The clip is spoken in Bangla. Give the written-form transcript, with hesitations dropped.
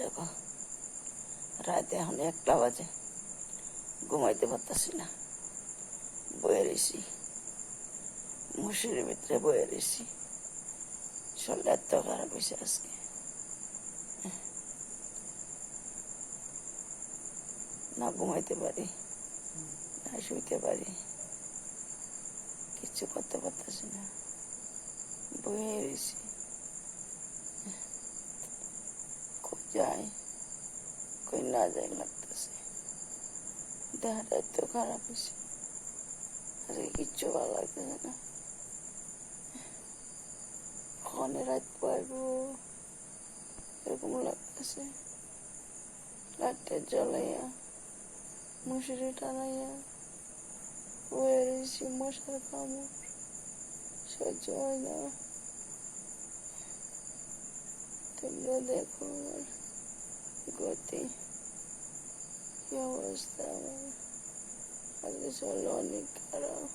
দেখো রাতে এখন 1টা বাজে, ঘুমাইতে পারতাছি না, বয়ে রয়েছি মশারির ভিতরে, বয়ে রয়েছি। শরীর এত খারাপ হয়েছে আজকে, না ঘুমাইতে পারি না শুইতে পারি, কিছু করতে পারতেছি না, বয়ে রয়েছি। কই যাই কই না যাই লাগতেছে, দেহাটা এত খারাপ হয়েছে, আজকে কিচ্ছু ভালো লাগতেছে না। কখনই রাত পাইব এরকম লাগতেছে। লাইটটা জ্বালাইয়া মশারি টানাইয়া বয়ে রয়েছি, মশার কামড় সহ্য হয় না। তোমরা দেখো আমার গতি, কি অবস্থা আমার, আজকে শরীর অনেক খারাপ।